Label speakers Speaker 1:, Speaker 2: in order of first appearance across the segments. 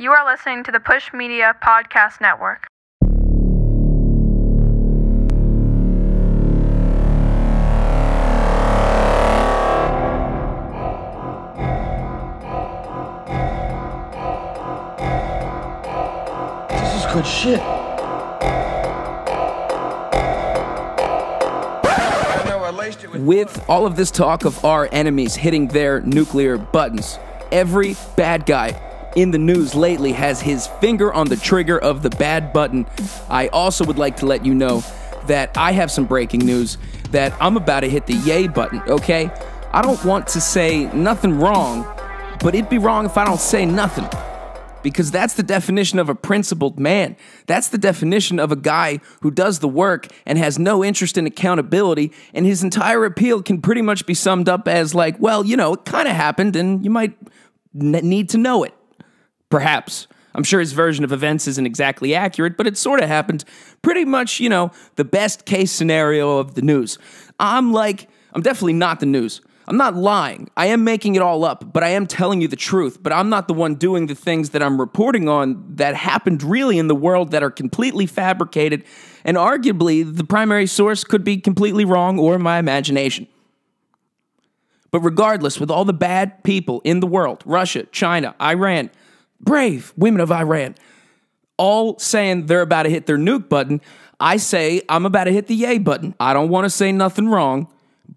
Speaker 1: You are listening to the Push Media Podcast Network.
Speaker 2: This is good shit.
Speaker 3: With all of this talk of our enemies hitting their nuclear buttons, every bad guy in the news lately has his finger on the trigger of the bad button. I also would like to let you know that I have some breaking news, that I'm about to hit the yay button, okay? I don't want to say nothing wrong, but it'd be wrong if I don't say nothing. Because that's the definition of a principled man. That's the definition of a guy who does the work and has no interest in accountability, and his entire appeal can pretty much be summed up as like, well, you know, it kind of happened and you might need to know it. Perhaps. I'm sure his version of events isn't exactly accurate, but it sort of happened. Pretty much, you know, the best case scenario of the news. I'm definitely not the news. I'm not lying. I am making it all up, but I am telling you the truth. But I'm not the one doing the things that I'm reporting on that happened really in the world that are completely fabricated, and arguably the primary source could be completely wrong or my imagination. But regardless, with all the bad people in the world, Russia, China, Iran, brave women of Iran, all saying they're about to hit their nuke button, I say I'm about to hit the yay button. I don't want to say nothing wrong,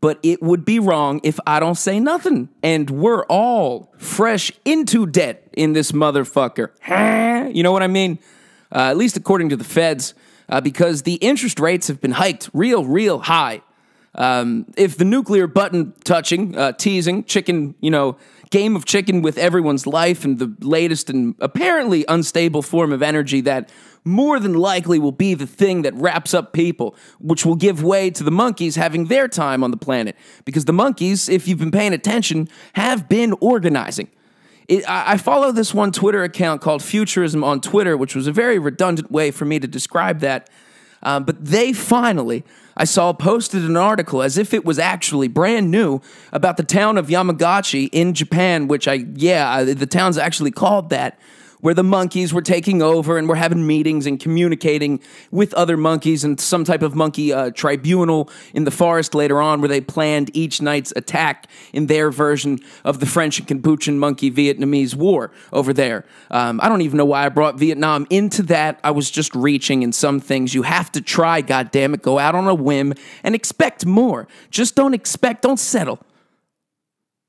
Speaker 3: but it would be wrong if I don't say nothing. And we're all fresh into debt in this motherfucker. You know what I mean? At least according to the feds, because the interest rates have been hiked real high. If the nuclear button touching, teasing, chicken, game of chicken with everyone's life and the latest and apparently unstable form of energy that more than likely will be the thing that wraps up people, which will give way to the monkeys having their time on the planet. Because the monkeys, if you've been paying attention, have been organizing. I follow this one Twitter account called Futurism on Twitter, which was a very redundant way for me to describe that. But they finally, I saw, posted an article as if it was actually brand new about the town of Yamagachi in Japan, which the town's actually called that, where the monkeys were taking over and were having meetings and communicating with other monkeys and some type of monkey tribunal in the forest later on, where they planned each night's attack in their version of the French and Campuchian monkey-Vietnamese war over there. I don't even know why I brought Vietnam into that. I was just reaching in some things. You have to try, goddammit, go out on a whim and expect more. Just don't settle.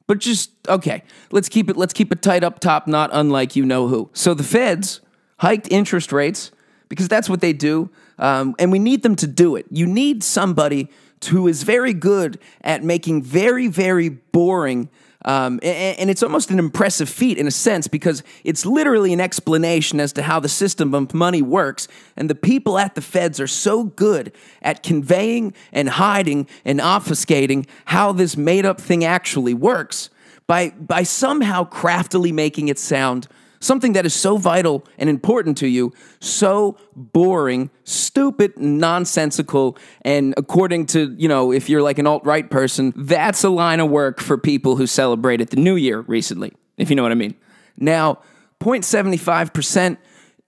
Speaker 3: But just, okay, let's keep it tight up top, not unlike you-know-who. So the feds hiked interest rates because that's what they do, and we need them to do it. You need somebody who is very good at making very, very boring, and it's almost an impressive feat in a sense, because it's literally an explanation as to how the system of money works, and the people at the feds are so good at conveying and hiding and obfuscating how this made-up thing actually works by somehow craftily making it sound something that is so vital and important to you, so boring, stupid, nonsensical, and according to, if you're like an alt-right person, that's a line of work for people who celebrated the New Year recently, if you know what I mean. Now, 0.75%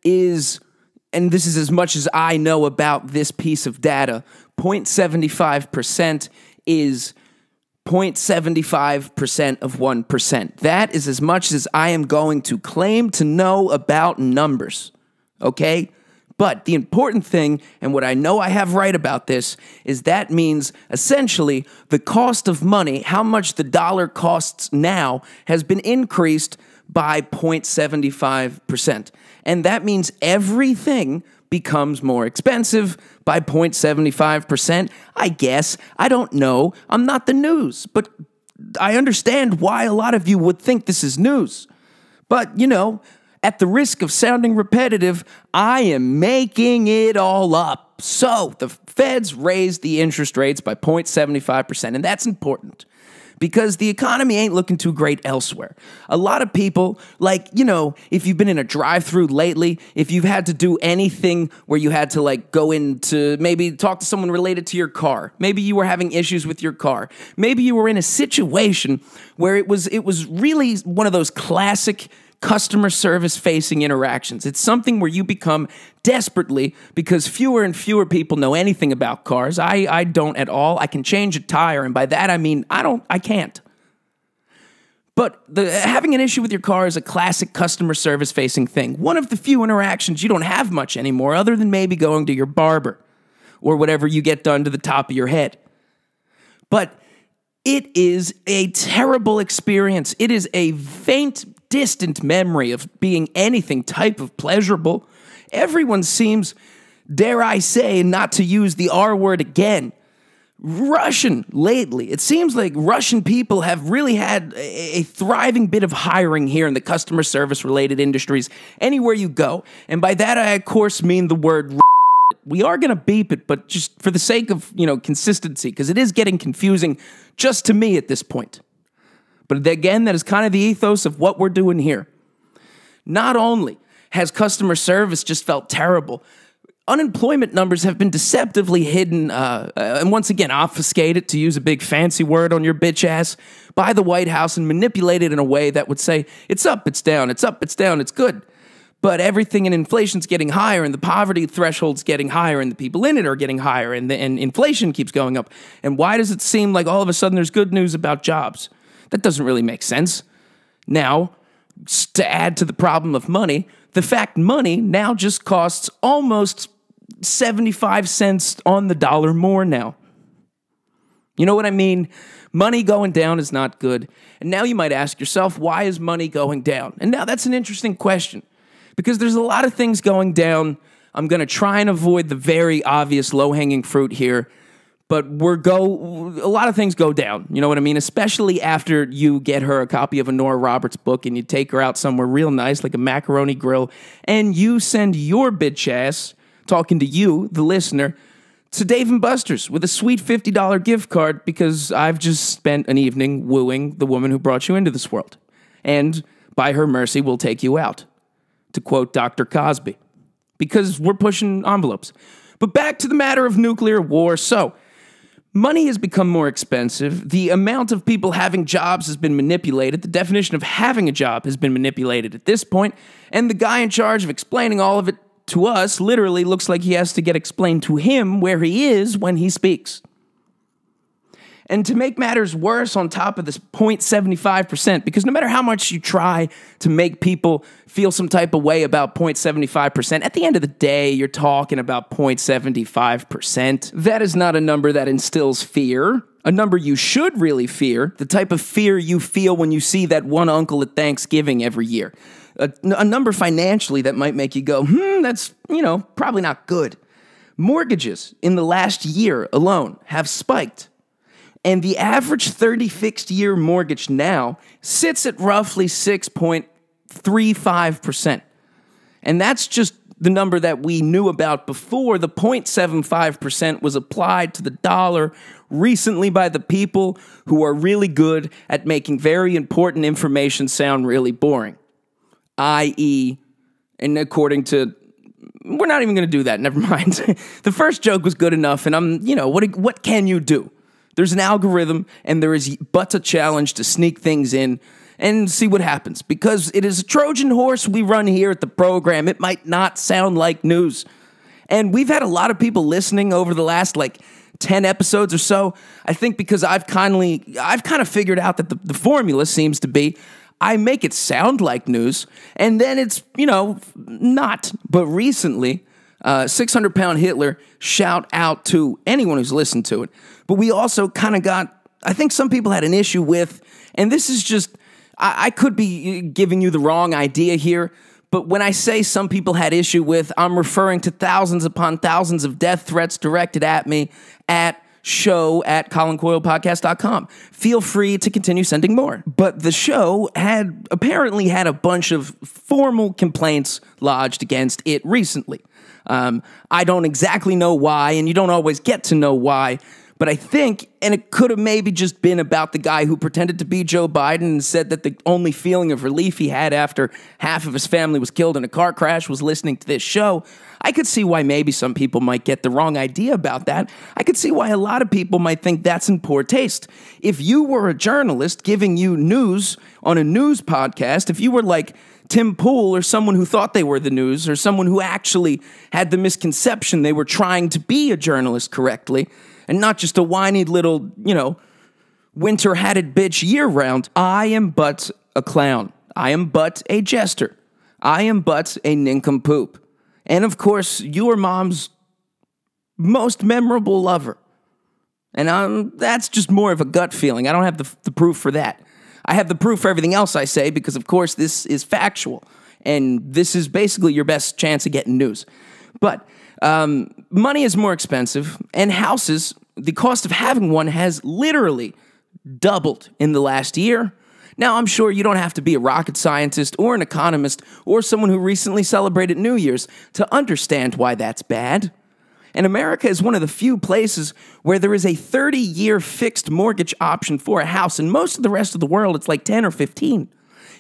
Speaker 3: is, and this is as much as I know about this piece of data, 0.75% is 0.75% of 1%. That is as much as I am going to claim to know about numbers, okay? But the important thing, and what I know I have right about this, is that means essentially the cost of money, how much the dollar costs now, has been increased by 0.75%. And that means everything becomes more expensive by 0.75%, I guess. I don't know. I'm not the news, but I understand why a lot of you would think this is news. But, at the risk of sounding repetitive, I am making it all up. So, the feds raised the interest rates by 0.75%, and that's important, because the economy ain't looking too great elsewhere. A lot of people, if you've been in a drive-thru lately, if you've had to do anything where you had to, go in to maybe talk to someone related to your car, maybe you were having issues with your car, maybe you were in a situation where it was really one of those classic customer service facing interactions. It's something where you become desperately, because fewer and fewer people know anything about cars. I don't at all. I can change a tire, and by that I mean I can't. But having an issue with your car is a classic customer service facing thing. One of the few interactions you don't have much anymore, other than maybe going to your barber or whatever you get done to the top of your head. But it is a terrible experience. It is a faint, distant memory of being anything type of pleasurable. Everyone seems, dare I say, not to use the R word again, Russian lately. It seems like Russian people have really had a thriving bit of hiring here in the customer service related industries anywhere you go. And by that, I, of course, mean the word. We are going to beep it, but just for the sake of, consistency, because it is getting confusing just to me at this point. But again, that is kind of the ethos of what we're doing here. Not only has customer service just felt terrible, unemployment numbers have been deceptively hidden, and once again, obfuscated, to use a big fancy word on your bitch ass, by the White House and manipulated in a way that would say, it's up, it's down, it's up, it's down, it's good. But everything in inflation's getting higher, and the poverty threshold's getting higher, and the people in it are getting higher, and inflation keeps going up. And why does it seem like all of a sudden there's good news about jobs? That doesn't really make sense. Now, to add to the problem of money, the fact money now just costs almost 75 cents on the dollar more now. You know what I mean? Money going down is not good. And now you might ask yourself, why is money going down? And now that's an interesting question, because there's a lot of things going down. I'm going to try and avoid the very obvious low-hanging fruit here, but a lot of things go down. You know what I mean? Especially after you get her a copy of a Nora Roberts book and you take her out somewhere real nice, like a macaroni grill, and you send your bitch ass, talking to you, the listener, to Dave & Buster's with a sweet $50 gift card because I've just spent an evening wooing the woman who brought you into this world. And by her mercy, we'll take you out, to quote Dr. Cosby, because we're pushing envelopes. But back to the matter of nuclear war. So, money has become more expensive. The amount of people having jobs has been manipulated. The definition of having a job has been manipulated at this point. And the guy in charge of explaining all of it to us literally looks like he has to get explained to him where he is when he speaks. And to make matters worse, on top of this 0.75%, because no matter how much you try to make people feel some type of way about 0.75%, at the end of the day, you're talking about 0.75%. That is not a number that instills fear, a number you should really fear, the type of fear you feel when you see that one uncle at Thanksgiving every year. A number financially that might make you go, that's, probably not good. Mortgages in the last year alone have spiked. And the average 30 fixed year mortgage now sits at roughly 6.35%. And that's just the number that we knew about before. The 0.75% was applied to the dollar recently by the people who are really good at making very important information sound really boring. I.e., and according to, we're not even going to do that, never mind. The first joke was good enough, and what can you do? There's an algorithm, and there is but a challenge to sneak things in and see what happens. Because it is a Trojan horse we run here at the program. It might not sound like news. And we've had a lot of people listening over the last, 10 episodes or so. I think because I've kind of figured out that the formula seems to be, I make it sound like news, and then it's, not. But recently, 600-pound Hitler, shout out to anyone who's listened to it. But we also kind of got, I think some people had an issue with, and this is just, I could be giving you the wrong idea here, but when I say some people had issue with, I'm referring to thousands upon thousands of death threats directed at me at show@colincoylepodcast.com. Feel free to continue sending more. But the show apparently had a bunch of formal complaints lodged against it recently. I don't exactly know why, and you don't always get to know why, but I think, and it could have maybe just been about the guy who pretended to be Joe Biden and said that the only feeling of relief he had after half of his family was killed in a car crash was listening to this show. I could see why maybe some people might get the wrong idea about that. I could see why a lot of people might think that's in poor taste. If you were a journalist giving you news on a news podcast, if you were Tim Pool or someone who thought they were the news or someone who actually had the misconception they were trying to be a journalist correctly and not just a whiny little, winter-hatted bitch year-round. I am but a clown. I am but a jester. I am but a nincompoop. And of course, your mom's most memorable lover. And that's just more of a gut feeling. I don't have the proof for that. I have the proof for everything else I say because, of course, this is factual. And this is basically your best chance of getting news. But money is more expensive, and houses, the cost of having one has literally doubled in the last year. Now, I'm sure you don't have to be a rocket scientist or an economist or someone who recently celebrated New Year's to understand why that's bad. And America is one of the few places where there is a 30-year fixed mortgage option for a house. In most of the rest of the world, it's like 10 or 15.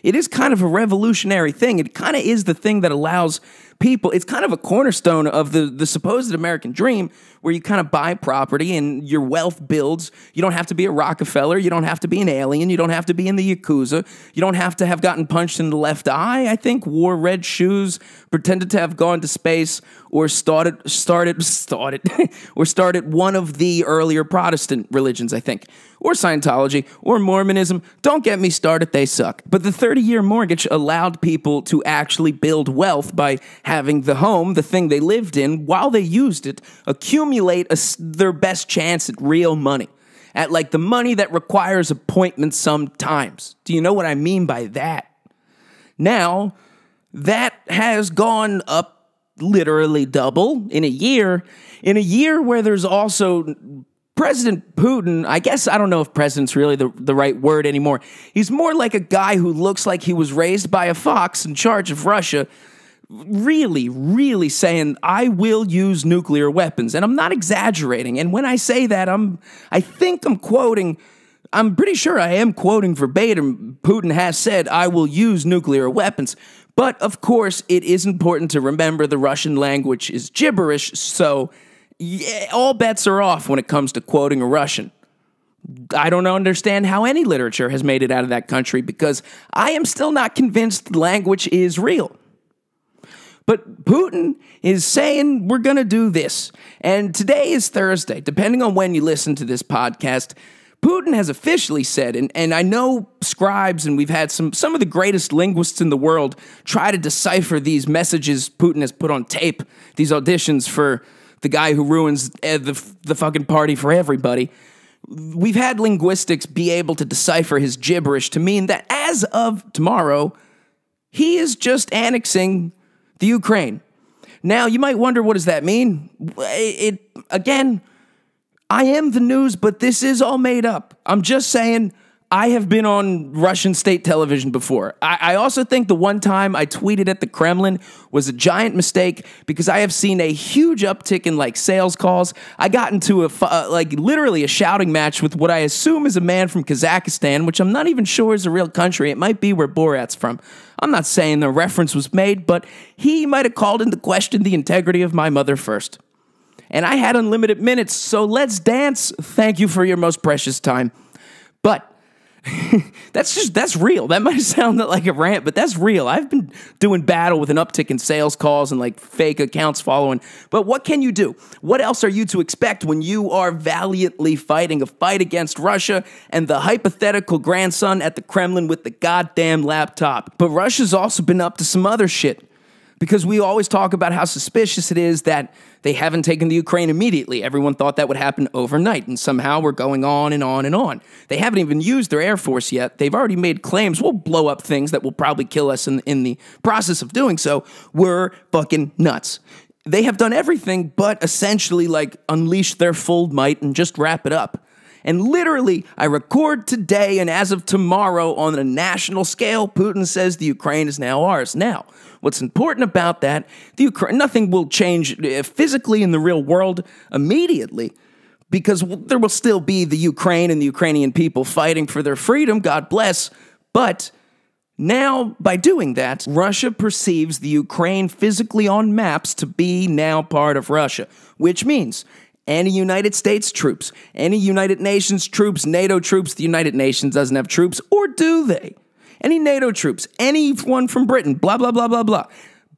Speaker 3: It is kind of a revolutionary thing. It kind of is the thing that allows people, it's kind of a cornerstone of the supposed American dream where you kind of buy property and your wealth builds. You don't have to be a Rockefeller. You don't have to be an alien. You don't have to be in the Yakuza. You don't have to have gotten punched in the left eye, I think, wore red shoes, pretended to have gone to space, or started one of the earlier Protestant religions, I think, or Scientology, or Mormonism. Don't get me started, they suck. But the 30-year mortgage allowed people to actually build wealth by having the home, the thing they lived in, while they used it, accumulate their best chance at real money. At like the money that requires appointments sometimes. Do you know what I mean by that? Now, that has gone up literally double in a year where there's also President Putin. I guess I don't know if president's really the right word anymore. He's more like a guy who looks like he was raised by a fox in charge of Russia, really, really saying, I will use nuclear weapons. And I'm not exaggerating. And when I say that, I think I'm quoting, I'm pretty sure I am quoting verbatim. Putin has said, I will use nuclear weapons. But, of course, it is important to remember the Russian language is gibberish, so yeah, all bets are off when it comes to quoting a Russian. I don't understand how any literature has made it out of that country because I am still not convinced the language is real. But Putin is saying we're going to do this. And today is Thursday, depending on when you listen to this podcast. Putin has officially said, and I know scribes, and we've had some of the greatest linguists in the world try to decipher these messages Putin has put on tape, these auditions for the guy who ruins the fucking party for everybody. We've had linguistics be able to decipher his gibberish to mean that as of tomorrow, he is just annexing the Ukraine. Now, you might wonder, what does that mean? Again, I am the news, but this is all made up. I'm just saying, I have been on Russian state television before. I also think the one time I tweeted at the Kremlin was a giant mistake because I have seen a huge uptick in like sales calls. I got into literally a shouting match with what I assume is a man from Kazakhstan, which I'm not even sure is a real country. It might be where Borat's from. I'm not saying the reference was made, but he might have called into question the integrity of my mother first. And I had unlimited minutes, so let's dance. Thank you for your most precious time. But that's real. That might sound like a rant, but that's real. I've been doing battle with an uptick in sales calls and like fake accounts following. But what can you do? What else are you to expect when you are valiantly fighting a fight against Russia and the hypothetical grandson at the Kremlin with the goddamn laptop? But Russia's also been up to some other shit. Because we always talk about how suspicious it is that they haven't taken the Ukraine immediately. Everyone thought that would happen overnight, and somehow we're going on and on and on. They haven't even used their air force yet. They've already made claims. We'll blow up things that will probably kill us in the process of doing so. We're fucking nuts. They have done everything but essentially like unleash their full might and just wrap it up. And literally, I record today, and as of tomorrow, on a national scale, Putin says the Ukraine is now ours. Now, what's important about that, nothing will change physically in the real world immediately, because there will still be the Ukraine and the Ukrainian people fighting for their freedom, God bless. But now, by doing that, Russia perceives the Ukraine physically on maps to be now part of Russia, which means any United States troops, any United Nations troops, NATO troops, the United Nations doesn't have troops, or do they? any NATO troops, anyone from Britain, blah, blah, blah, blah, blah.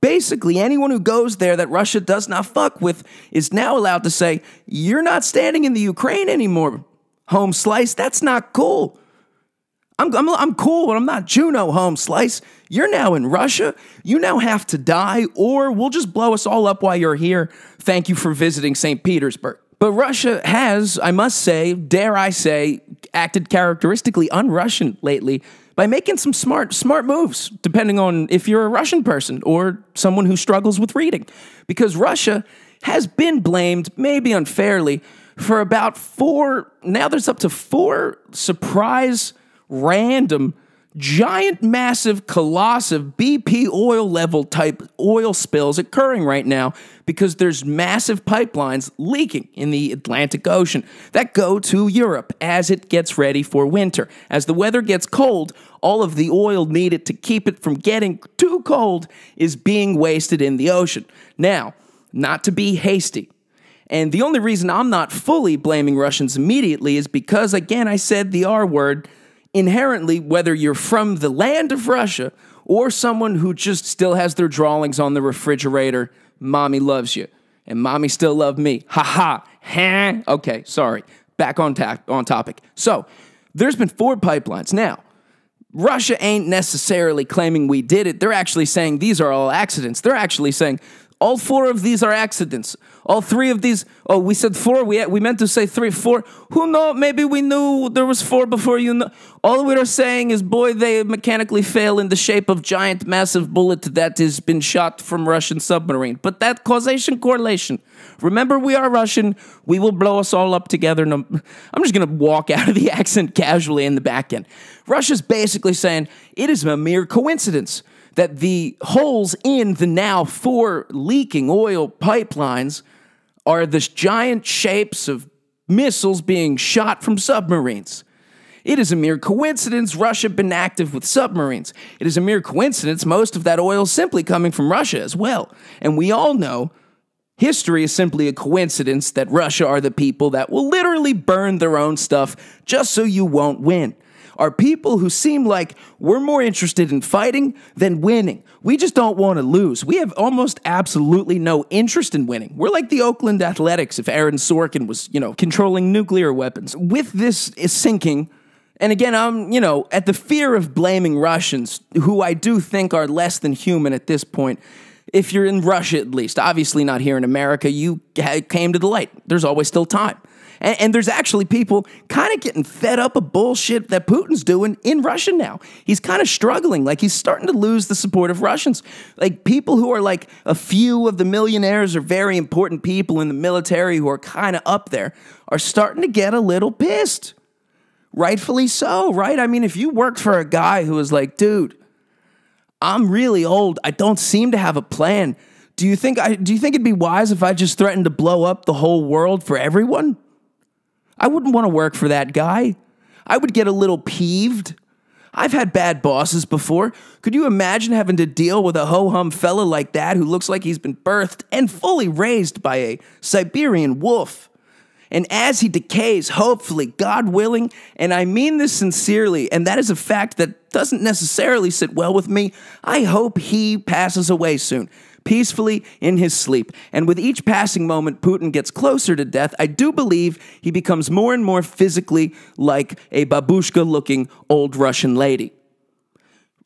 Speaker 3: Basically, anyone who goes there that Russia does not fuck with is now allowed to say, you're not standing in the Ukraine anymore, home slice. That's not cool. I'm cool, but I'm not Juno, home slice. You're now in Russia. You now have to die, or we'll just blow us all up while you're here. Thank you for visiting St. Petersburg. But Russia has, I must say, dare I say, acted characteristically un-Russian lately by making some smart moves, depending on if you're a Russian person or someone who struggles with reading. Because Russia has been blamed, maybe unfairly, for about now there's up to 4 surprise, random, giant, massive, colossal BP oil level type oil spills occurring right now because there's massive pipelines leaking in the Atlantic Ocean that go to Europe as it gets ready for winter. As the weather gets cold, all of the oil needed to keep it from getting too cold is being wasted in the ocean. Now, not to be hasty, and the only reason I'm not fully blaming Russians immediately is because, again, I said the R word. Inherently, whether you're from the land of Russia or someone who just still has their drawings on the refrigerator, mommy loves you, and mommy still loved me. Ha ha. Huh? Okay, sorry. Back on topic. So, there's been 4 pipelines. Now, Russia ain't necessarily claiming we did it. They're actually saying these are all accidents. They're actually saying all 4 of these are accidents. All 3 of these, oh, we said 4, we meant to say 3, 4. Who knows? Maybe we knew there was 4 before you know. All we are saying is, boy, they mechanically fail in the shape of giant, massive bullet that has been shot from Russian submarine. But that causation correlation. Remember, we are Russian. We will blow us all up together. No, I'm just going to walk out of the accent casually in the back end. Russia's basically saying it is a mere coincidence that the holes in the now 4 leaking oil pipelines are the giant shapes of missiles being shot from submarines. It is a mere coincidence Russia been active with submarines. It is a mere coincidence most of that oil is simply coming from Russia as well. And we all know history is simply a coincidence that Russia are the people that will literally burn their own stuff just so you won't win. Are people who seem like we're more interested in fighting than winning. We just don't want to lose. We have almost absolutely no interest in winning. We're like the Oakland Athletics if Aaron Sorkin was, controlling nuclear weapons. With this is sinking, and again, I'm, at the fear of blaming Russians, who I do think are less than human at this point. If you're in Russia, at least, obviously not here in America, you came to the light. There's always still time. And there's actually people kind of getting fed up of bullshit that Putin's doing in Russia now. He's kind of struggling. Like, he's starting to lose the support of Russians. Like, people who are like a few of the millionaires or very important people in the military who are kind of up there are starting to get a little pissed. Rightfully so, right? I mean, if you worked for a guy who was like, dude, I'm really old. I don't seem to have a plan. Do you think it'd be wise if I just threatened to blow up the whole world for everyone? I wouldn't want to work for that guy. I would get a little peeved. I've had bad bosses before. Could you imagine having to deal with a ho-hum fella like that who looks like he's been birthed and fully raised by a Siberian wolf? And as he decays, hopefully, God willing, and I mean this sincerely, and that is a fact that doesn't necessarily sit well with me, I hope he passes away soon, peacefully in his sleep. And with each passing moment Putin gets closer to death, I do believe he becomes more and more physically like a babushka-looking old Russian lady.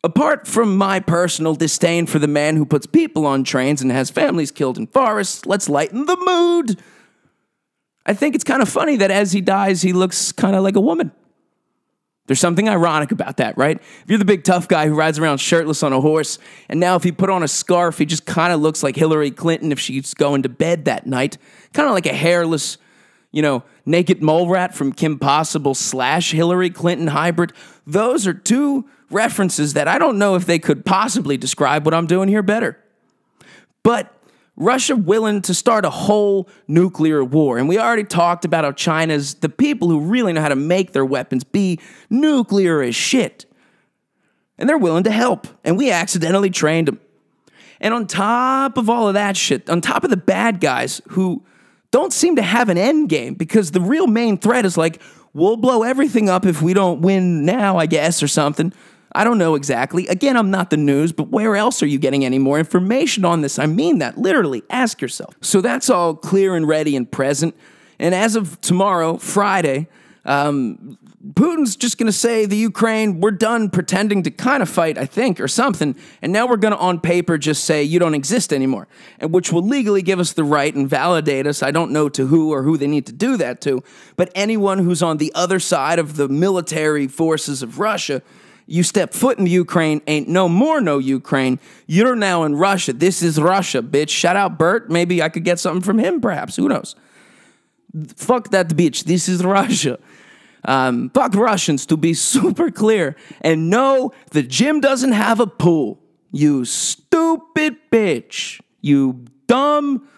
Speaker 3: Apart from my personal disdain for the man who puts people on trains and has families killed in forests, let's lighten the mood. I think it's kind of funny that as he dies, he looks kind of like a woman. There's something ironic about that, right? If you're the big tough guy who rides around shirtless on a horse, and now if you put on a scarf, he just kind of looks like Hillary Clinton if she's going to bed that night. Kind of like a hairless, naked mole rat from Kim Possible / Hillary Clinton hybrid. Those are 2 references that I don't know if they could possibly describe what I'm doing here better. But Russia willing to start a whole nuclear war. And we already talked about how China's the people who really know how to make their weapons be nuclear as shit. And they're willing to help. And we accidentally trained them. And on top of all of that shit, on top of the bad guys who don't seem to have an end game, because the real main threat is like, we'll blow everything up if we don't win now, I guess, or something. I don't know exactly. Again, I'm not the news, but where else are you getting any more information on this? I mean that, literally. Ask yourself. So that's all clear and ready and present. And as of tomorrow, Friday, Putin's just going to say, the Ukraine, we're done pretending to kind of fight, I think, or something, and now we're going to, on paper, just say you don't exist anymore, and which will legally give us the right and validate us. I don't know to who or who they need to do that to, but anyone who's on the other side of the military forces of Russia, you step foot in Ukraine, ain't no more no Ukraine. You're now in Russia. This is Russia, bitch. Shout out Bert. Maybe I could get something from him, perhaps. Who knows? Fuck that bitch. This is Russia. Fuck Russians, to be super clear. And no, the gym doesn't have a pool. You stupid bitch. You dumb,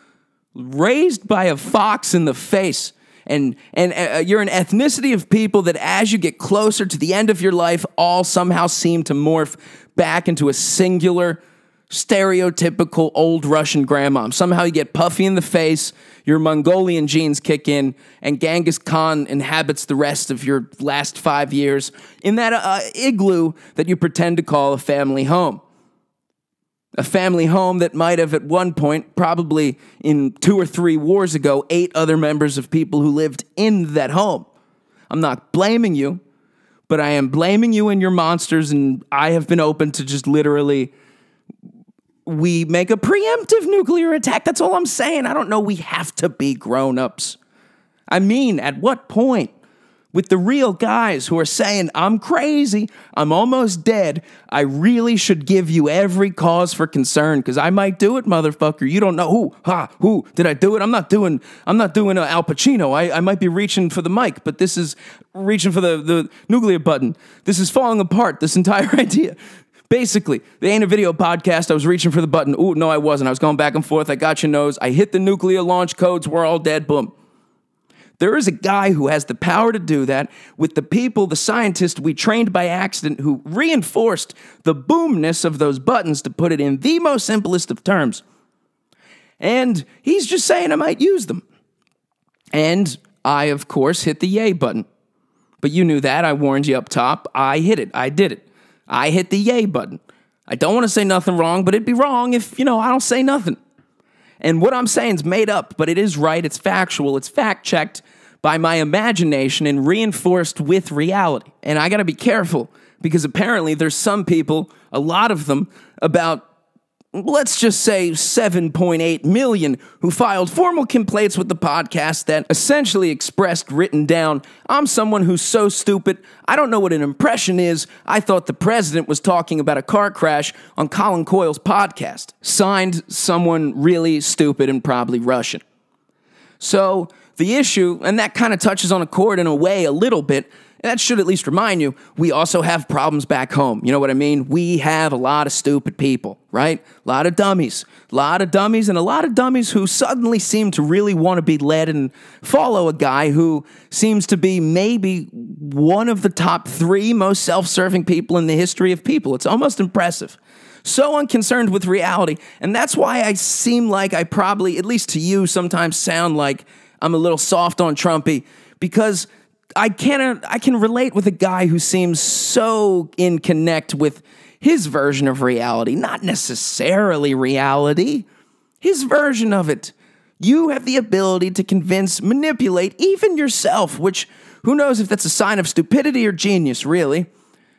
Speaker 3: raised by a fox in the face. And you're an ethnicity of people that as you get closer to the end of your life, all somehow seem to morph back into a singular, stereotypical old Russian grandmom. Somehow you get puffy in the face, your Mongolian genes kick in, and Genghis Khan inhabits the rest of your last 5 years in that igloo that you pretend to call a family home. A family home that might have at one point, probably in 2 or 3 wars ago, 8 other members of people who lived in that home. I'm not blaming you, but I am blaming you and your monsters, and I have been open to just literally, we make a preemptive nuclear attack. That's all I'm saying. I don't know we have to be grown-ups. I mean, at what point? With the real guys who are saying, I'm crazy, I'm almost dead, I really should give you every cause for concern, because I might do it, motherfucker. You don't know who did I do it? I'm not doing Al Pacino. I might be reaching for the mic, but this is reaching for the nuclear button. This is falling apart, this entire idea. Basically, they ain't a video podcast. I was reaching for the button. Ooh, no, I wasn't. I was going back and forth. I got your nose. I hit the nuclear launch codes. We're all dead. Boom. There is a guy who has the power to do that with the people, the scientists we trained by accident who reinforced the boomness of those buttons, to put it in the most simplest of terms. And he's just saying I might use them. And I, of course, hit the yay button. But you knew that. I warned you up top. I hit it. I did it. I hit the yay button. I don't want to say nothing wrong, but it'd be wrong if, I don't say nothing. And what I'm saying is made up, but it is right, it's factual, it's fact-checked by my imagination and reinforced with reality. And I gotta be careful, because apparently there's some people, a lot of them, about, let's just say 7.8 million, who filed formal complaints with the podcast that essentially expressed written down, I'm someone who's so stupid, I don't know what an impression is, I thought the president was talking about a car crash on Colin Coyle's podcast. Signed, someone really stupid and probably Russian. So the issue, and that kind of touches on a chord in a way a little bit, that should at least remind you, we also have problems back home. You know what I mean? We have a lot of stupid people, right? A lot of dummies. A lot of dummies, and a lot of dummies who suddenly seem to really want to be led and follow a guy who seems to be maybe one of the top 3 most self-serving people in the history of people. It's almost impressive. So unconcerned with reality, and that's why I seem like I probably, at least to you, sometimes sound like I'm a little soft on Trumpy, because I can relate with a guy who seems so in connect with his version of reality, not necessarily reality, his version of it. You have the ability to convince, manipulate even yourself, which who knows if that's a sign of stupidity or genius, really.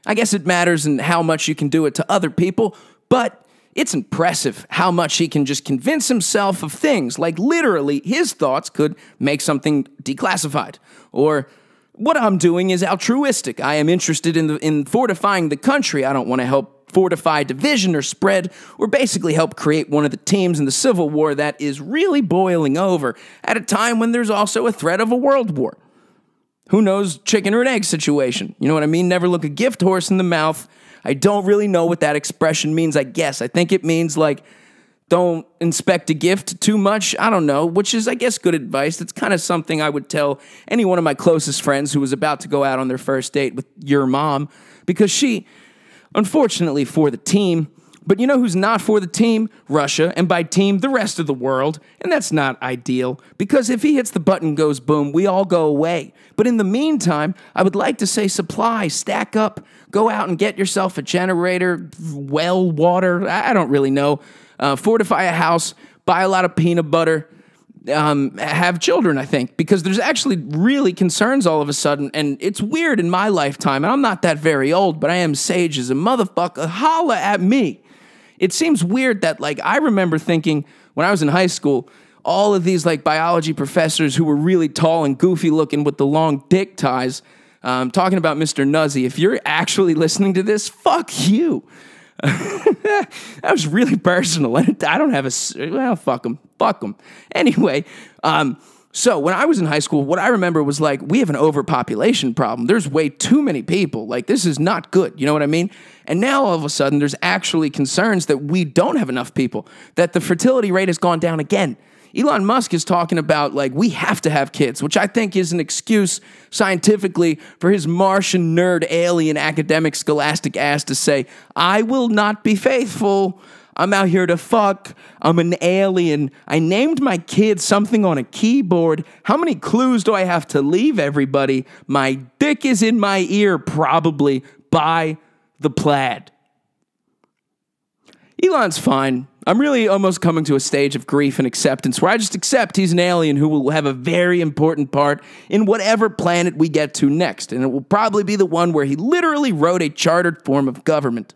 Speaker 3: I guess it matters in how much you can do it to other people, but it's impressive how much he can just convince himself of things, like literally his thoughts could make something declassified, or what I'm doing is altruistic. I am interested in fortifying the country. I don't want to help fortify division or spread, or basically help create one of the teams in the Civil War that is really boiling over at a time when there's also a threat of a world war. Who knows, chicken or an egg situation. You know what I mean? Never look a gift horse in the mouth. I don't really know what that expression means, I guess. I think it means like, don't inspect a gift too much. I don't know, which is, I guess, good advice. It's kind of something I would tell any one of my closest friends who was about to go out on their first date with your mom, because she, unfortunately for the team, But you know who's not for the team? Russia, and by team, the rest of the world. And that's not ideal, because if he hits the button and goes boom, we all go away. But in the meantime, I would like to say supply, stack up, go out and get yourself a generator, well water, I don't really know, fortify a house, buy a lot of peanut butter, have children, I think, because there's actually really concerns all of a sudden, and it's weird in my lifetime, and I'm not that very old, but I am sage as a motherfucker. Holla at me. It seems weird that, like, I remember thinking when I was in high school, all of these, like, biology professors who were really tall and goofy looking with the long dick ties, talking about Mr. Nuzzy. If you're actually listening to this, fuck you. That was really personal. I don't have well, fuck them. Fuck them. Anyway, so when I was in high school, what I remember was like, we have an overpopulation problem. There's way too many people. Like, this is not good. You know what I mean? And now all of a sudden, there's actually concerns that we don't have enough people, that the fertility rate has gone down again. Elon Musk is talking about, like, we have to have kids, which I think is an excuse scientifically for his Martian nerd alien academic scholastic ass to say, I will not be faithful. I'm out here to fuck. I'm an alien. I named my kid something on a keyboard. How many clues do I have to leave everybody? My dick is in my ear, probably. By the plaid. Elon's fine. I'm really almost coming to a stage of grief and acceptance where I just accept he's an alien who will have a very important part in whatever planet we get to next. And it will probably be the one where he literally wrote a chartered form of government.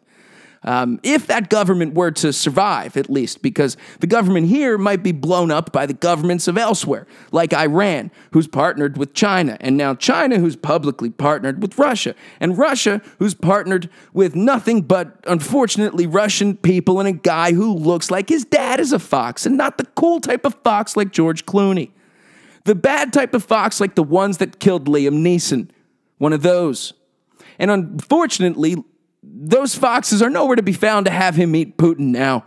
Speaker 3: If that government were to survive, at least, because the government here might be blown up by the governments of elsewhere, like Iran, who's partnered with China, and now China, who's publicly partnered with Russia, and Russia, who's partnered with nothing but, unfortunately, Russian people and a guy who looks like his dad is a fox, and not the cool type of fox like George Clooney. The bad type of fox like the ones that killed Liam Neeson. One of those. And unfortunately, those foxes are nowhere to be found to have him meet Putin now.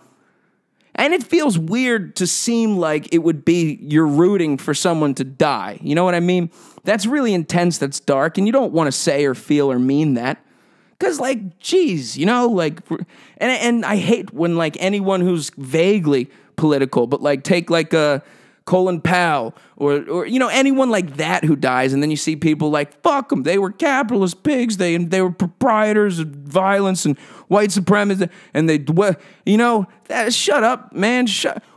Speaker 3: And it feels weird to seem like it would be you're rooting for someone to die. You know what I mean? That's really intense, that's dark, and you don't want to say or feel or mean that. Because, like, geez, you know, like, and I hate when, like, anyone who's vaguely political, but, like, take, like, a Colin Powell, or you know, anyone like that who dies, and then you see people like, fuck them, they were capitalist pigs, they were proprietors of violence and white supremacy, and you know, shut up, man,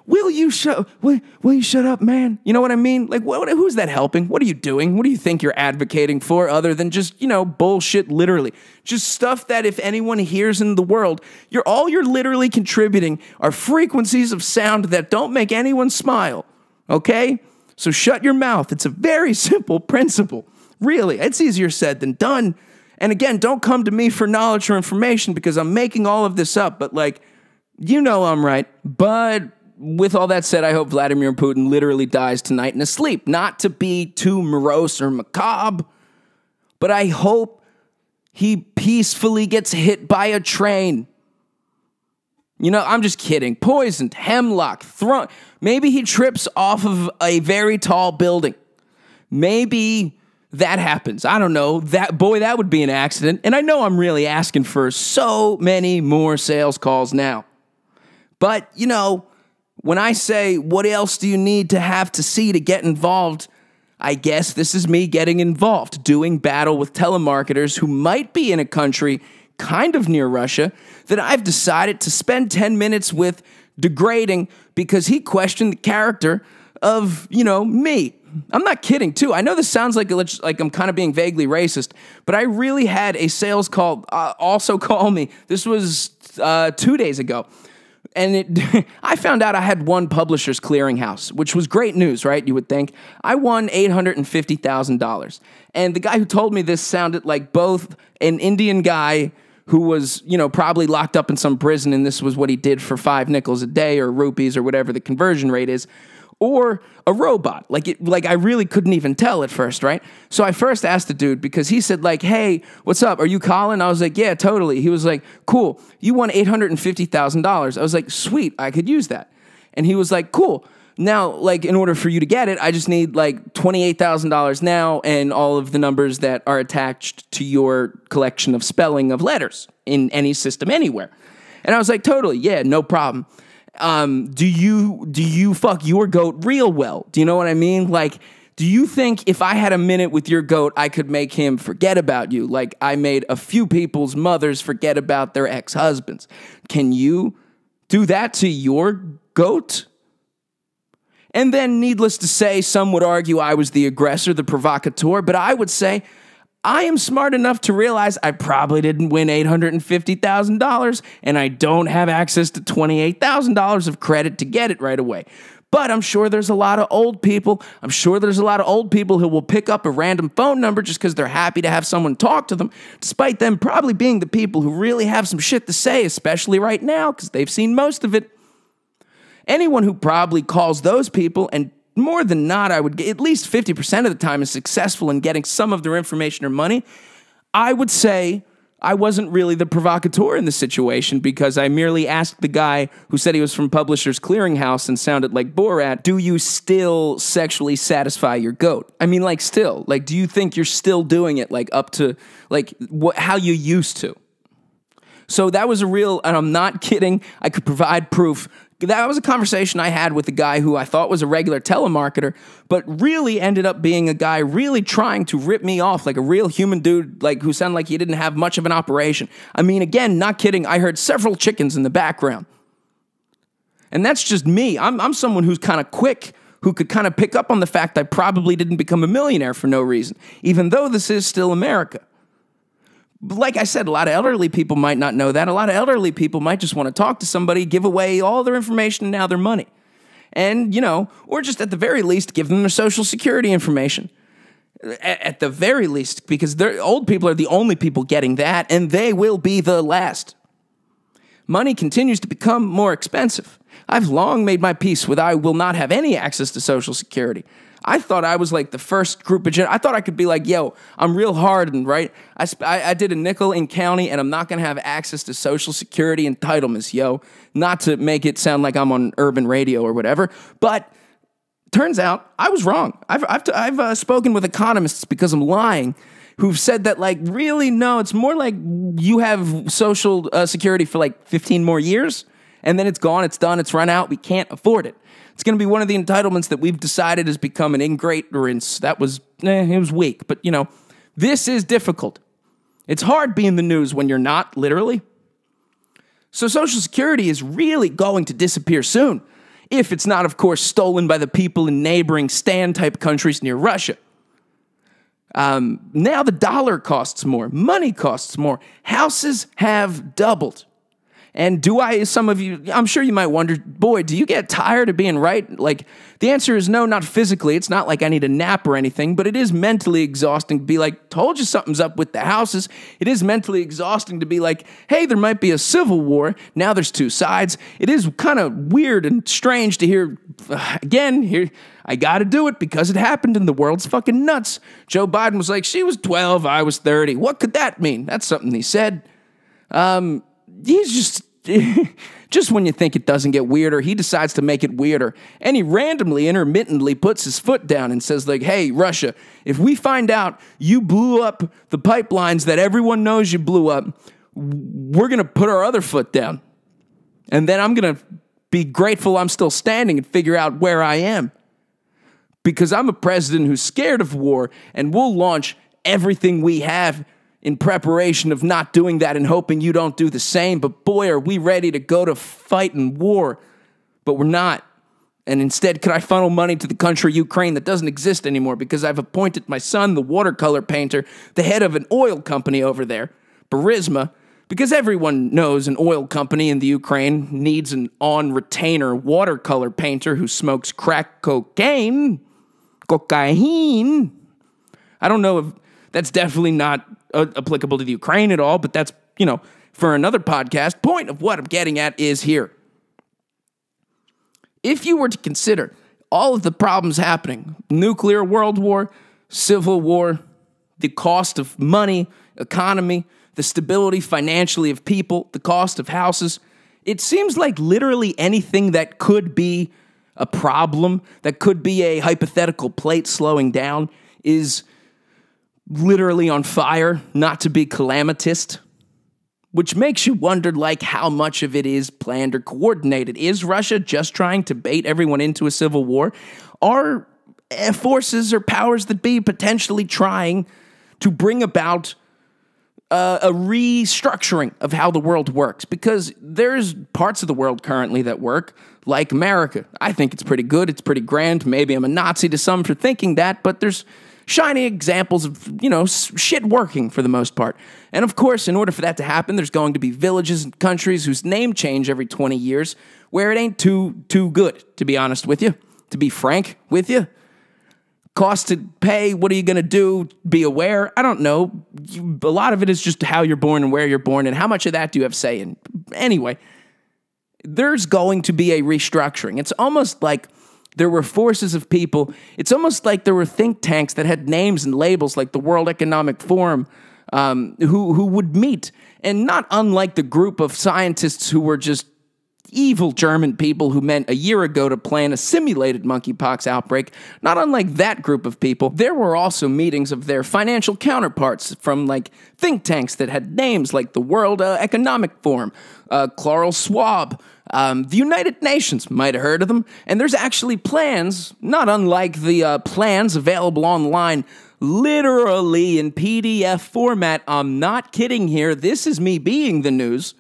Speaker 3: will you shut up, man? You know what I mean? Like, who's that helping? What are you doing? What do you think you're advocating for, other than just, you know, bullshit, literally? Just stuff that if anyone hears in the world, all you're literally contributing are frequencies of sound that don't make anyone smile. Okay? So shut your mouth. It's a very simple principle. Really, it's easier said than done. And again, don't come to me for knowledge or information because I'm making all of this up, but, like, you know I'm right. But with all that said, I hope Vladimir Putin literally dies tonight in his sleep. Not to be too morose or macabre, but I hope he peacefully gets hit by a train. You know, I'm just kidding. Poisoned, hemlock, thrown. Maybe he trips off of a very tall building. Maybe that happens. I don't know. That would be an accident. And I know I'm really asking for so many more sales calls now. But, you know, when I say, what else do you need to have to see to get involved? I guess this is me getting involved, doing battle with telemarketers who might be in a country kind of near Russia that I've decided to spend 10 minutes with degrading because he questioned the character of, you know, me. I'm not kidding, too. I know this sounds like I'm kind of being vaguely racist, but I really had a sales call, also call me. This was 2 days ago. And I found out I had won Publishers Clearinghouse, which was great news, right? You would think. I won $850,000. And the guy who told me this sounded like both an Indian guy who was, you know, probably locked up in some prison, and this was what he did for 5 nickels a day or rupees or whatever the conversion rate is, or a robot. Like I really couldn't even tell at first, right? So I first asked the dude because he said, like, hey, what's up? Are you Colin? I was like, yeah, totally. He was like, cool. You won $850,000. I was like, sweet, I could use that. And he was like, cool. Now, like, in order for you to get it, I just need, like, $28,000 now and all of the numbers that are attached to your collection of spelling of letters in any system anywhere. And I was like, totally, yeah, no problem. Do you fuck your goat real well? Do you know what I mean? Like, do you think if I had a minute with your goat, I could make him forget about you? Like I made a few people's mothers forget about their ex-husbands. Can you do that to your goat? And then, needless to say, some would argue I was the aggressor, the provocateur, but I would say I am smart enough to realize I probably didn't win $850,000 and I don't have access to $28,000 of credit to get it right away. But I'm sure there's a lot of old people. I'm sure there's a lot of old people who will pick up a random phone number just because they're happy to have someone talk to them, despite them probably being the people who really have some shit to say, especially right now because they've seen most of it. Anyone who probably calls those people, and more than not, I would at least 50% of the time is successful in getting some of their information or money, I would say I wasn't really the provocateur in the situation because I merely asked the guy who said he was from Publishers Clearinghouse and sounded like Borat, do you still sexually satisfy your goat? I mean, like still, like do you think you're still doing it like up to like how you used to? So that was a real, and I'm not kidding, I could provide proof. That was a conversation I had with a guy who I thought was a regular telemarketer, but really ended up being a guy really trying to rip me off like a real human dude, like who sounded like he didn't have much of an operation. I mean, again, not kidding, I heard several chickens in the background. And that's just me. I'm someone who's kind of quick, who could kind of pick up on the fact I probably didn't become a millionaire for no reason, even though this is still America. Like I said, a lot of elderly people might not know that. A lot of elderly people might just want to talk to somebody, give away all their information and now their money. And, you know, or just at the very least, give them their social security information. At the very least, because old people are the only people getting that, and they will be the last. Money continues to become more expensive. I've long made my peace with I will not have any access to social security. I thought I was like the first group of I thought I could be like, yo, I'm real hardened, right? I did a nickel in county and I'm not going to have access to social security entitlements, yo. Not to make it sound like I'm on urban radio or whatever, but turns out I was wrong. I've spoken with economists because I'm lying who've said that like, really, no, it's more like you have social security for like 15 more years and then it's gone, it's done, it's run out, we can't afford it. It's going to be one of the entitlements that we've decided has become an ingrate-rance. That was, it was weak. But, you know, this is difficult. It's hard being the news when you're not, literally. So Social Security is really going to disappear soon. If it's not, of course, stolen by the people in neighboring Stan-type countries near Russia. Now the dollar costs more. Money costs more. Houses have doubled. And some of you, I'm sure you might wonder, boy, do you get tired of being right? Like, the answer is no, not physically. It's not like I need a nap or anything, but it is mentally exhausting to be like, told you something's up with the houses. It is mentally exhausting to be like, hey, there might be a civil war. Now there's two sides. It is kind of weird and strange to hear, again, I got to do it because it happened and the world's fucking nuts. Joe Biden was like, she was 12, I was 30. What could that mean? That's something he said. He's just when you think it doesn't get weirder, he decides to make it weirder. And he randomly, intermittently puts his foot down and says like, hey, Russia, if we find out you blew up the pipelines that everyone knows you blew up, we're going to put our other foot down. And then I'm going to be grateful I'm still standing and figure out where I am. Because I'm a president who's scared of war and will launch everything we have in preparation of not doing that and hoping you don't do the same. But boy, are we ready to go to fight and war. But we're not. And instead, could I funnel money to the country Ukraine that doesn't exist anymore because I've appointed my son, the watercolor painter, the head of an oil company over there, Burisma, because everyone knows an oil company in the Ukraine needs an on-retainer watercolor painter who smokes crack cocaine. I don't know if that's definitely not applicable to the Ukraine at all, but that's, you know, for another podcast. Point of what I'm getting at is here. If you were to consider all of the problems happening, nuclear world war, civil war, the cost of money, economy, the stability financially of people, the cost of houses, it seems like literally anything that could be a problem, that could be a hypothetical plate slowing down, is literally on fire, not to be calamitist. which makes you wonder, like, how much of it is planned or coordinated. Is Russia just trying to bait everyone into a civil war? Are forces or powers that be potentially trying to bring about a restructuring of how the world works? Because there's parts of the world currently that work, like America. I think it's pretty good, it's pretty grand. Maybe I'm a Nazi to some for thinking that, but there's shiny examples of, shit working for the most part. And of course, in order for that to happen, there's going to be villages and countries whose name change every 20 years, where it ain't too good, to be honest with you, to be frank with you. Cost to pay, what are you going to do? Be aware? I don't know. A lot of it is just how you're born and where you're born, and how much of that do you have say in. Anyway, there's going to be a restructuring. It's almost like there were forces of people. It's almost like there were think tanks that had names and labels, like the World Economic Forum, who would meet. And not unlike the group of scientists who were just evil German people who met a year ago to plan a simulated monkeypox outbreak, not unlike that group of people, there were also meetings of their financial counterparts from, like, think tanks that had names like the World Economic Forum, Klaus Schwab, the United Nations, might have heard of them. And there's actually plans, not unlike the plans available online, literally in PDF format. I'm not kidding here. This is me being the news.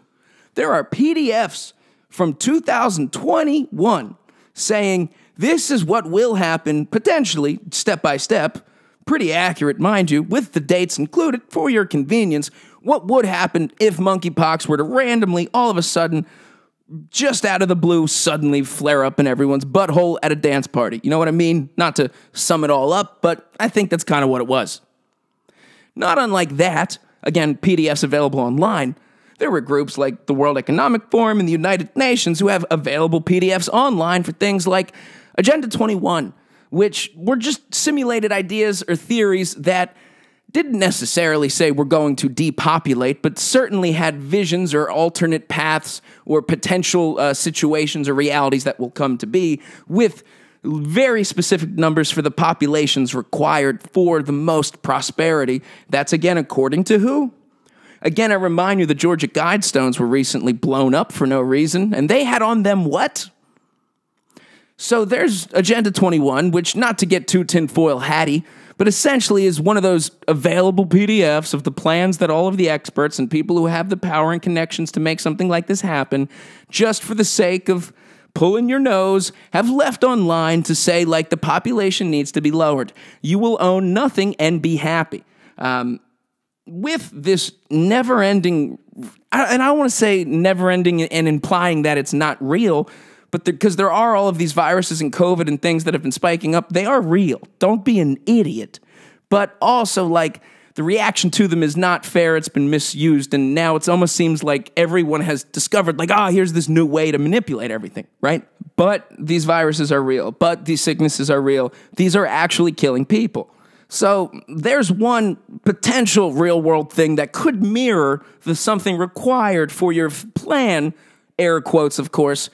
Speaker 3: There are PDFs from 2021 saying this is what will happen, potentially, step by step, pretty accurate, mind you, with the dates included for your convenience, what would happen if monkeypox were to randomly, all of a sudden, just out of the blue, suddenly flare up in everyone's butthole at a dance party. You know what I mean? Not to sum it all up, but I think that's kind of what it was. Not unlike that, again, PDFs available online, there were groups like the World Economic Forum and the United Nations who have available PDFs online for things like Agenda 21, which were just simulated ideas or theories that didn't necessarily say we're going to depopulate, but certainly had visions or alternate paths or potential situations or realities that will come to be, with very specific numbers for the populations required for the most prosperity. That's, again, according to who? Again, I remind you, the Georgia Guidestones were recently blown up for no reason, and they had on them what? So there's Agenda 21, which, not to get too tinfoil hatty, but essentially is one of those available PDFs of the plans that all of the experts and people who have the power and connections to make something like this happen, just for the sake of pulling your nose, have left online to say, like, the population needs to be lowered. You will own nothing and be happy. With this never-ending, and I don't want to say never-ending and implying that it's not real, but because there are all of these viruses and COVID and things that have been spiking up, they are real. Don't be an idiot. But also, like, the reaction to them is not fair. It's been misused, and now it almost seems like everyone has discovered, like, here's this new way to manipulate everything, right? But these viruses are real. But these sicknesses are real. These are actually killing people. So there's one potential real-world thing that could mirror the something required for your plan, air quotes, of course,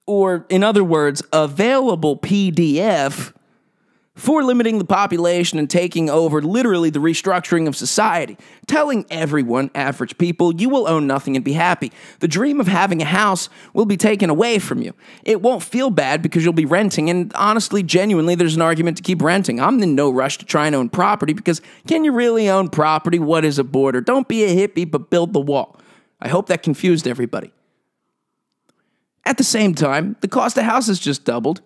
Speaker 3: or, in other words, available PDF for limiting the population and taking over literally the restructuring of society, telling everyone, average people, you will own nothing and be happy. The dream of having a house will be taken away from you. It won't feel bad because you'll be renting, and honestly, genuinely, there's an argument to keep renting. I'm in no rush to try and own property because can you really own property? What is a border? Don't be a hippie, but build the wall. I hope that confused everybody. At the same time, the cost of houses just doubled.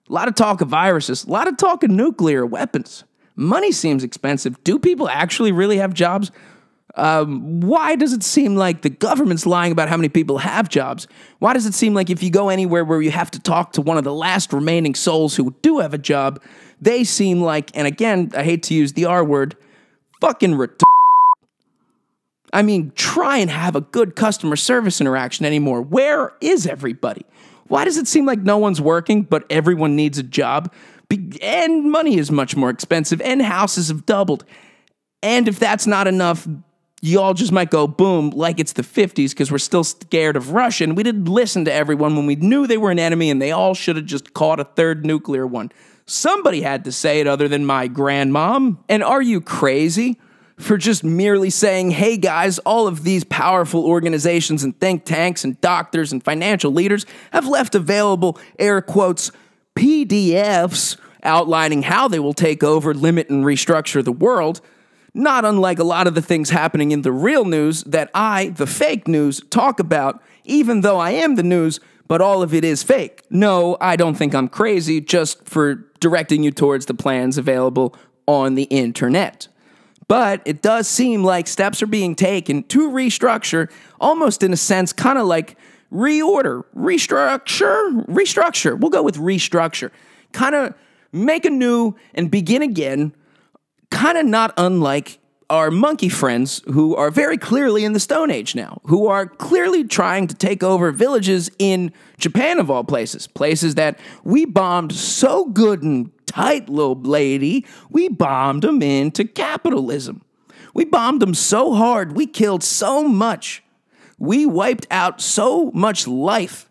Speaker 3: A lot of talk of viruses, a lot of talk of nuclear weapons. Money seems expensive. Do people actually really have jobs? Why does it seem like the government's lying about how many people have jobs? Why does it seem like if you go anywhere where you have to talk to one of the last remaining souls who do have a job, they seem like, and again, I hate to use the R word, fucking retarded? I mean, try and have a good customer service interaction anymore. Where is everybody? Why does it seem like no one's working, but everyone needs a job? And money is much more expensive, and houses have doubled. And if that's not enough, y'all just might go boom, like it's the 50s, because we're still scared of Russia, and we didn't listen to everyone when we knew they were an enemy, and they all should have just caught a third nuclear one. Somebody had to say it other than my grandmom. And are you crazy? for just merely saying, hey guys, all of these powerful organizations and think tanks and doctors and financial leaders have left available, air quotes, PDFs outlining how they will take over, limit, and restructure the world, not unlike a lot of the things happening in the real news that I, the fake news, talk about, even though I am the news, but all of it is fake. No, I don't think I'm crazy just for directing you towards the plans available on the internet. But it does seem like steps are being taken to restructure, almost in a sense, kind of like reorder, restructure. We'll go with restructure. Kind of make anew and begin again, kind of not unlike our monkey friends who are very clearly in the Stone Age now, who are clearly trying to take over villages in Japan of all places, places that we bombed so good and tight, little lady, we bombed them into capitalism. We bombed them so hard, we killed so much, we wiped out so much life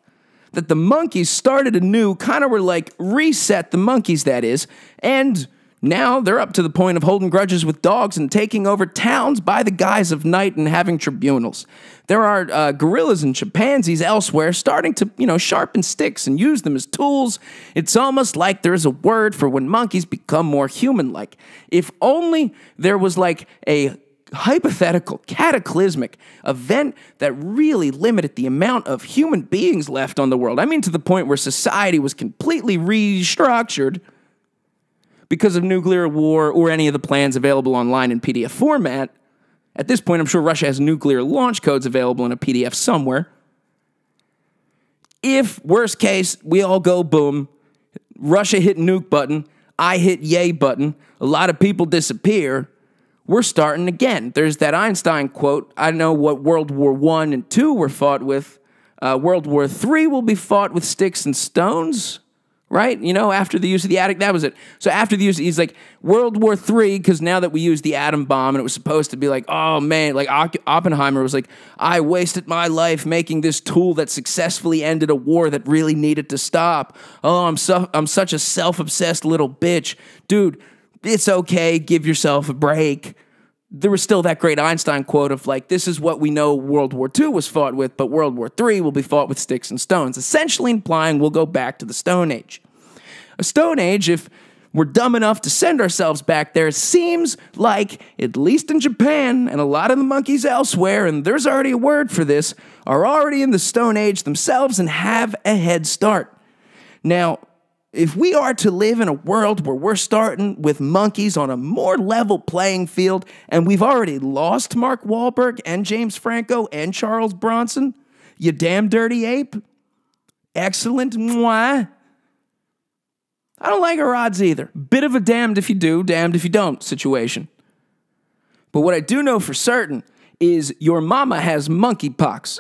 Speaker 3: that the monkeys started anew, kind of were like reset the monkeys, that is, and now they're up to the point of holding grudges with dogs and taking over towns by the guise of night and having tribunals. There are gorillas and chimpanzees elsewhere starting to, sharpen sticks and use them as tools. It's almost like there's a word for when monkeys become more human-like. If only there was like a hypothetical, cataclysmic event that really limited the amount of human beings left on the world. I mean, to the point where society was completely restructured because of nuclear war or any of the plans available online in PDF format. At this point, I'm sure Russia has nuclear launch codes available in a PDF somewhere. If, worst case, we all go boom, Russia hit nuke button, I hit yay button, a lot of people disappear, we're starting again. There's that Einstein quote, I know what World War I and II were fought with. World War III will be fought with sticks and stones. Right? After the use of the atom, that was it. So after the use, he's like, World War III, because now that we used the atom bomb, and it was supposed to be like, oh man, like Oppenheimer was like, I wasted my life making this tool that successfully ended a war that really needed to stop. Oh, I'm such a self-obsessed little bitch. Dude, it's okay, give yourself a break. There was still that great Einstein quote of like, this is what we know World War II was fought with, but World War III will be fought with sticks and stones, essentially implying we'll go back to the Stone Age. A Stone Age, if we're dumb enough to send ourselves back there, seems like, at least in Japan and a lot of the monkeys elsewhere, and there's already a word for this, are already in the Stone Age themselves and have a head start. Now, if we are to live in a world where we're starting with monkeys on a more level playing field, and we've already lost Mark Wahlberg and James Franco and Charles Bronson, you damn dirty ape, excellent, mwah. I don't like our odds either. Bit of a damned if you do, damned if you don't situation. But what I do know for certain is your mama has monkeypox.